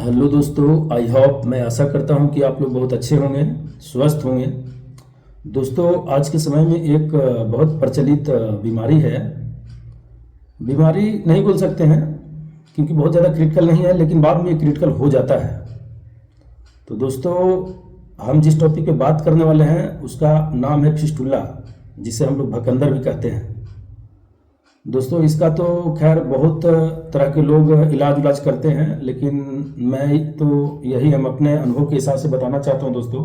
Hello दोस्तों, I hope मैं आशा करता हूं कि आप लोग बहुत अच्छे होंगे, स्वस्थ होंगे। दोस्तों, आज के समय में एक बहुत प्रचलित बीमारी है। बीमारी नहीं बोल सकते हैं क्योंकि बहुत ज़्यादा क्रिटिकल नहीं है, लेकिन बाद में क्रिटिकल हो जाता है। तो दोस्तों, हम जिस टॉपिक पे बात करने वाले हैं उसका नाम है फिस्टुला, जिसे हम लोग भकंदर भी कहते हैं। दोस्तों, इसका तो खैर बहुत तरह के लोग इलाज उलाज करते हैं, लेकिन मैं तो यही हम अपने अनुभव के हिसाब से बताना चाहता हूं दोस्तों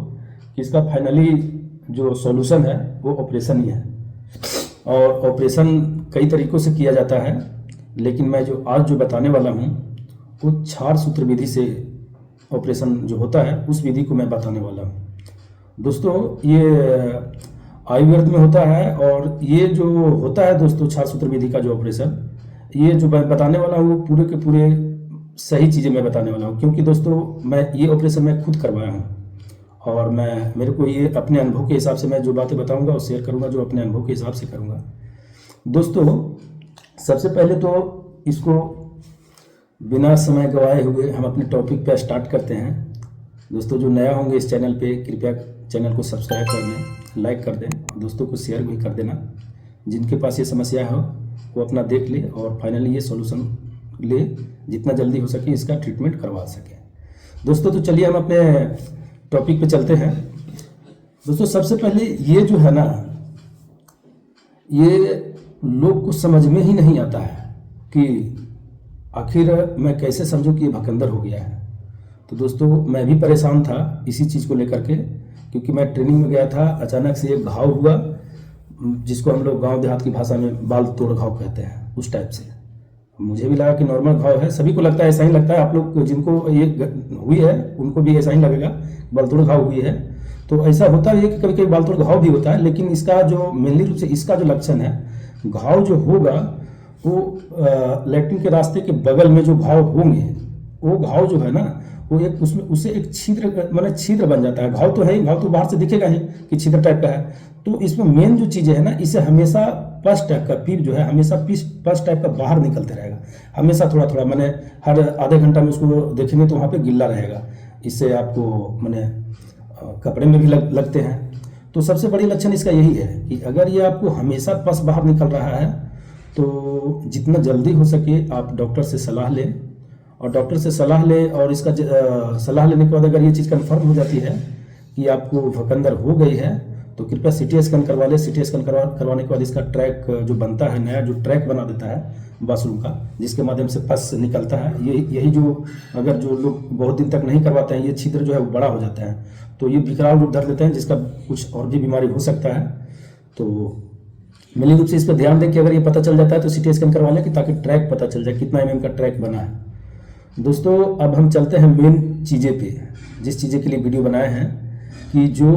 कि इसका फाइनली जो सॉल्यूशन है वो ऑपरेशन ही है। और ऑपरेशन कई तरीक़ों से किया जाता है, लेकिन मैं जो आज जो बताने वाला हूं वो क्षार सूत्र विधि से ऑपरेशन जो होता है उस विधि को मैं बताने वाला हूं। दोस्तों, ये आयुर्वेद में होता है, और ये जो होता है दोस्तों क्षार सूत्र विधि का जो ऑपरेशन, ये जो मैं बताने वाला हूँ वो पूरे के पूरे सही चीज़ें मैं बताने वाला हूँ। क्योंकि दोस्तों, मैं ये ऑपरेशन मैं खुद करवाया हूँ, और मेरे को ये अपने अनुभव के हिसाब से मैं जो बातें बताऊँगा और शेयर करूँगा, जो अपने अनुभव के हिसाब से करूँगा। दोस्तों, सबसे पहले तो इसको बिना समय गवाए हुए हम अपने टॉपिक पर स्टार्ट करते हैं। दोस्तों, जो नया होंगे इस चैनल पे, कृपया चैनल को सब्सक्राइब कर दें, लाइक कर दें, दोस्तों को शेयर भी कर देना। जिनके पास ये समस्या हो वो अपना देख ले और फाइनली ये सॉल्यूशन ले, जितना जल्दी हो सके इसका ट्रीटमेंट करवा सके। दोस्तों, तो चलिए हम अपने टॉपिक पे चलते हैं। दोस्तों, सबसे पहले ये जो है ना, ये लोग को समझ में ही नहीं आता है कि आखिर मैं कैसे समझूं कि ये भकंदर हो गया है। तो दोस्तों, मैं भी परेशान था इसी चीज़ को लेकर के, क्योंकि मैं ट्रेनिंग में गया था, अचानक से एक घाव हुआ, जिसको हम लोग गांव देहात की भाषा में बाल तोड़ घाव कहते हैं, उस टाइप से। मुझे भी लगा कि नॉर्मल घाव है, सभी को लगता है ऐसा ही लगता है। आप लोग जिनको ये हुई है उनको भी ऐसा ही लगेगा, बाल तोड़ घाव हुई है। तो ऐसा होता है कि कभी कभी बाल तोड़ घाव भी होता है, लेकिन इसका जो मेनली रूप से इसका जो लक्षण है, घाव जो होगा वो लैट्रिन के रास्ते के बगल में जो घाव होंगे, वो घाव जो है ना, वो एक उसमें उसे एक छिद्र, माने छिद्र बन जाता है। घाव तो है ही, घाव तो बाहर से दिखेगा ही कि छिद्र टाइप का है। तो इसमें मेन जो चीज़ें है ना, इसे हमेशा पस टाइप का पीप जो है हमेशा पस टाइप का बाहर निकलते रहेगा, हमेशा थोड़ा थोड़ा, माने हर आधे घंटा में उसको देखेंगे तो वहाँ पे गिल्ला रहेगा। इससे आपको माने कपड़े में भी लगते हैं। तो सबसे बड़ी लक्षण इसका यही है कि अगर ये आपको हमेशा पस बाहर निकल रहा है तो जितना जल्दी हो सके आप डॉक्टर से सलाह लें, और डॉक्टर से सलाह लें, और इसका सलाह लेने के बाद अगर ये चीज़ कंफर्म हो जाती है कि आपको भकंदर हो गई है तो कृपया सीटी स्कैन करवा लें। सीटी स्कैन करवाने के बाद इसका ट्रैक जो बनता है, नया जो ट्रैक बना देता है बाथरूम का, जिसके माध्यम से पस निकलता है, यही जो अगर जो लोग बहुत दिन तक नहीं करवाते हैं, ये छिद्र जो है वो बड़ा हो जाता है, तो ये विकराल रूप धर लेते हैं, जिसका कुछ और भी बीमारी हो सकता है। तो मेनली रूप से इस पर ध्यान दें कि अगर ये पता चल जाता है तो सीटी स्कैन करवा लें, कि ताकि ट्रैक पता चल जाए कितना mm का ट्रैक बना है। दोस्तों, अब हम चलते हैं मेन चीज़ें पे, जिस चीज़ें के लिए वीडियो बनाए हैं कि जो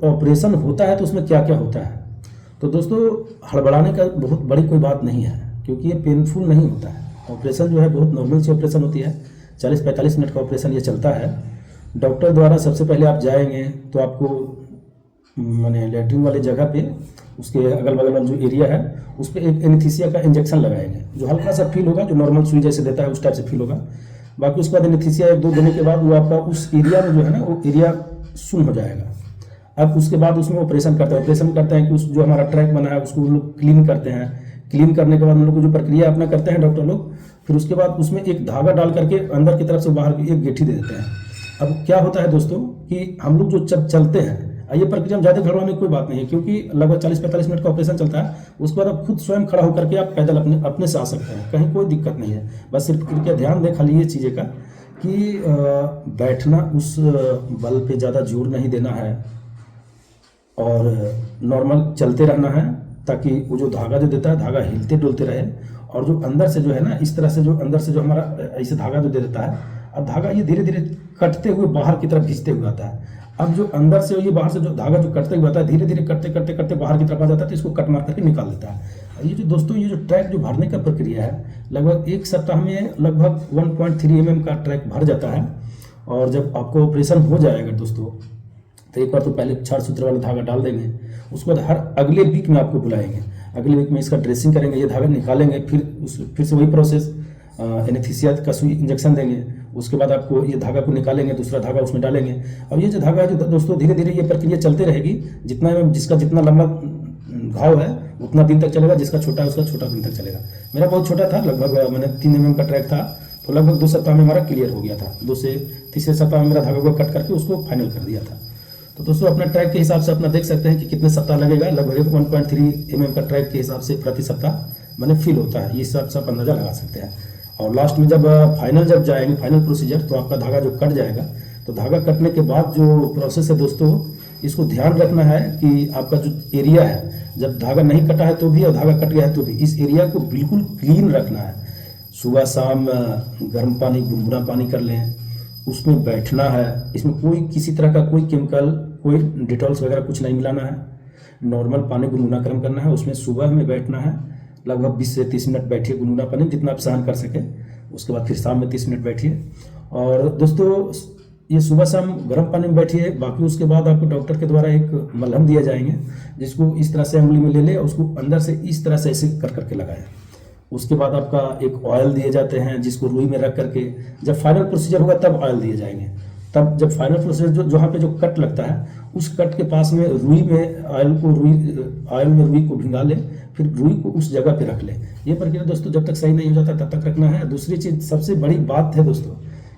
ऑपरेशन होता है तो उसमें क्या क्या होता है। तो दोस्तों, हड़बड़ाने का बहुत बड़ी कोई बात नहीं है, क्योंकि ये पेनफुल नहीं होता है। ऑपरेशन जो है बहुत नॉर्मल सी ऑपरेशन होती है, 40-45 मिनट का ऑपरेशन ये चलता है। डॉक्टर द्वारा सबसे पहले आप जाएंगे तो आपको माने लैट्रिन वाले जगह पे, उसके अगल बगल में जो एरिया है उस पर एक एनेस्थीसिया का इंजेक्शन लगाएंगे, जो हल्का सा फील होगा, जो नॉर्मल सुई जैसे देता है उस टाइप से फील होगा। बाकी उसके बाद एनेस्थीसिया 1-2 देने के बाद वो आपका उस एरिया में जो है ना, वो एरिया सुन हो जाएगा। अब उसके बाद उसमें ऑपरेशन करते हैं कि उस जो हमारा ट्रैक बना है उसको हम लोग क्लीन करते हैं। क्लीन करने के बाद हम लोग जो प्रक्रिया अपना करते हैं डॉक्टर लोग, फिर उसके बाद उसमें एक धागा डाल करके अंदर की तरफ से बाहर की एक गेठी दे देते हैं। अब क्या होता है दोस्तों कि हम लोग जो चलते हैं, ये प्रक्रिया में ज़्यादा घबराने की कोई बात नहीं है, क्योंकि लगभग 40-45 मिनट का ऑपरेशन चलता है। उसके बाद आप खुद स्वयं खड़ा होकर के आप पैदल अपने से आ सकते हैं, कहीं कोई दिक्कत नहीं है। बस सिर्फ कृपया ध्यान दें खाली ये चीज़ें का कि बैठना, उस बल पे ज़्यादा जोर नहीं देना है, और नॉर्मल चलते रहना है, ताकि वो जो धागा जो देता है, धागा हिलते डुलते रहे। और जो अंदर से जो है ना, इस तरह से जो अंदर से जो हमारा ऐसे धागा जो दे देता है, अब धागा ये धीरे धीरे कटते हुए बाहर की तरफ खींचते हुए आता है। अब जो अंदर से ये बाहर से जो धागा जो कटते हुए आता है, धीरे धीरे करते करते करते बाहर की तरफ आ जाता है, तो इसको कट मार करके निकाल देता है। ये जो दोस्तों, ये जो ट्रैक जो भरने का प्रक्रिया है, लगभग 1 सप्ताह में लगभग 1.3 mm का ट्रैक भर जाता है। और जब आपको ऑपरेशन हो जाएगा दोस्तों, तो एक बार तो पहले क्षार सूत्र वाला धागा डाल देंगे, उसके बाद हर अगले वीक में आपको बुलाएंगे, अगले वीक में इसका ड्रेसिंग करेंगे, ये धागा निकालेंगे, फिर से वही प्रोसेस, एनेस्थीसिया का सुई इंजेक्शन देंगे, उसके बाद आपको ये धागा को निकालेंगे, दूसरा धागा उसमें डालेंगे। अब ये जो धागा है जो दोस्तों धीरे धीरे ये प्रक्रिया चलते रहेगी, जिसका जितना लंबा घाव है उतना दिन तक चलेगा, जिसका छोटा है उसका छोटा दिन तक चलेगा। मेरा बहुत छोटा था, लगभग मैंने 3 mm का ट्रैक था, तो लगभग 2 सप्ताह में हमारा क्लियर हो गया था। 2 से तीसरे सप्ताह में मेरा धागा को कट करके उसको फाइनल कर दिया था। तो दोस्तों अपना ट्रैक के हिसाब से अपना देख सकते हैं कि कितने सप्ताह लगेगा। लगभग 1.3 mm का ट्रैक के हिसाब से प्रति सप्ताह मैंने फील होता है, ये हिसाब से आप अंदाजा लगा सकते हैं। और लास्ट में जब फाइनल जाएंगे, फाइनल प्रोसीजर, तो आपका धागा जो कट जाएगा, तो धागा कटने के बाद जो प्रोसेस है दोस्तों, इसको ध्यान रखना है कि आपका जो एरिया है, जब धागा नहीं कटा है तो भी और धागा कट गया है तो भी, इस एरिया को बिल्कुल क्लीन रखना है। सुबह शाम गर्म पानी, गुनगुना पानी कर लें, उसमें बैठना है। इसमें कोई किसी तरह का कोई केमिकल, कोई डिटॉल्स वगैरह कुछ नहीं मिलाना है। नॉर्मल पानी गुनगुना गर्म करना है, उसमें सुबह में बैठना है, लगभग 20 से 30 मिनट बैठिए गुनगुना पानी, जितना आप सहन कर सके। उसके बाद फिर शाम में 30 मिनट बैठिए। और दोस्तों ये सुबह शाम गर्म पानी में बैठिए। बाकी उसके बाद आपको डॉक्टर के द्वारा एक मलहम दिया जाएंगे, जिसको इस तरह से उंगली में ले ले और उसको अंदर से इस तरह से ऐसे कर करके लगाएं। उसके बाद आपका एक ऑयल दिए जाते हैं, जिसको रुई में रख करके जब फाइनल प्रोसीजर होगा तब ऑयल दिए जाएंगे। तब जब फाइनल प्रोसीजर जहाँ पे जो कट लगता है, उस कट के पास में रुई में ऑयल में रुई को भिंगा ले, फिर रुई को उस जगह पे रख ले। ये प्रक्रिया दोस्तों जब तक सही नहीं हो जाता तब तक रखना है। दूसरी चीज़, सबसे बड़ी बात है दोस्तों,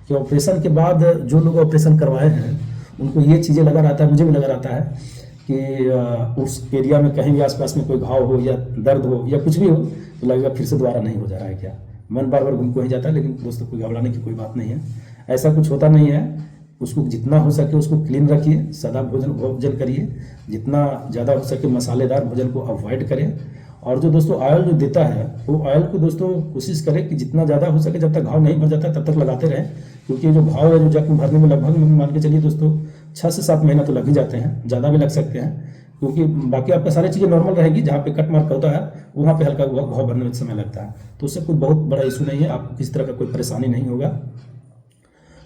कि ऑपरेशन के बाद जो लोग ऑपरेशन करवाए हैं उनको ये चीज़ें लगा रहता है, मुझे भी लगा रहता है कि उस एरिया में कहीं भी आसपास में कोई घाव हो या दर्द हो या कुछ भी हो, तो लगेगा फिर से दोबारा नहीं हो जा रहा है क्या। मन बार बार घूम को ही जाता है, लेकिन दोस्तों कोई घबराने की कोई बात नहीं है, ऐसा कुछ होता नहीं है। उसको जितना हो सके उसको क्लीन रखिए, सादा भोजन करिए, जितना ज़्यादा हो सके मसालेदार भोजन को अवॉइड करें। और जो दोस्तों ऑयल जो देता है, वो ऑयल को दोस्तों कोशिश करें कि जितना ज़्यादा हो सके, जब तक घाव नहीं भर जाता तब तक लगाते रहें, क्योंकि जो घाव है जो जख्म भरने में लगभग मान के चलिए दोस्तों 6 से 7 महीना तो लग ही जाते हैं, ज़्यादा भी लग सकते हैं, क्योंकि बाकी आपका सारी चीज़ें नॉर्मल रहेगी। जहाँ पे कट मार्क होता है वहाँ पे हल्का घाव भरने में समय लगता है, तो उससे कोई बहुत बड़ा इशू नहीं है, आपको किसी तरह का कोई परेशानी नहीं होगा।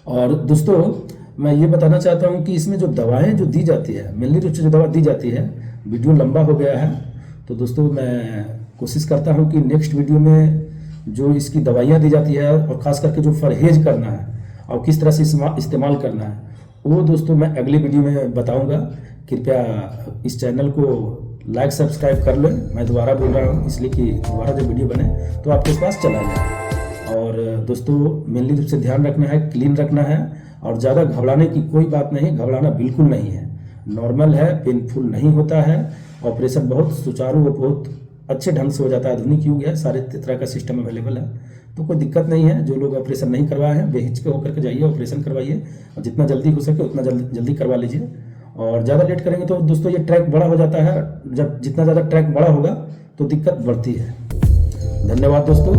और दोस्तों मैं ये बताना चाहता हूँ कि इसमें जो दवाएं जो दी जाती है, मेनली रूप से जो दवा दी जाती है, वीडियो लंबा हो गया है, तो दोस्तों मैं कोशिश करता हूँ कि नेक्स्ट वीडियो में जो इसकी दवाइयाँ दी जाती है और ख़ास करके जो परहेज करना है और किस तरह से इस्तेमाल करना है, वो दोस्तों मैं अगले वीडियो में बताऊँगा। कृपया इस चैनल को लाइक सब्सक्राइब कर लें। मैं दोबारा बोल रहा हूँ इसलिए कि दोबारा जब वीडियो बने तो आपके पास चला जाए। और दोस्तों मेनली रूप से ध्यान रखना है, क्लीन रखना है, और ज़्यादा घबराने की कोई बात नहीं, घबराना बिल्कुल नहीं है, नॉर्मल है, पेनफुल नहीं होता है। ऑपरेशन बहुत सुचारू और बहुत अच्छे ढंग से हो जाता है, आधुनिक युग है, सारे तरह का सिस्टम अवेलेबल है, तो कोई दिक्कत नहीं है। जो लोग ऑपरेशन नहीं करवाए हैं बेहिचक होकर के जाइए, ऑपरेशन करवाइए, और जितना जल्दी हो सके उतना जल्दी करवा लीजिए। और ज़्यादा लेट करेंगे तो दोस्तों ये ट्रैक बड़ा हो जाता है, जब जितना ज़्यादा ट्रैक बड़ा होगा तो दिक्कत बढ़ती है। धन्यवाद दोस्तों,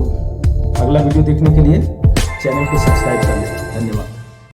अगला वीडियो देखने के लिए चैनल को सब्सक्राइब कर लें। धन्यवाद।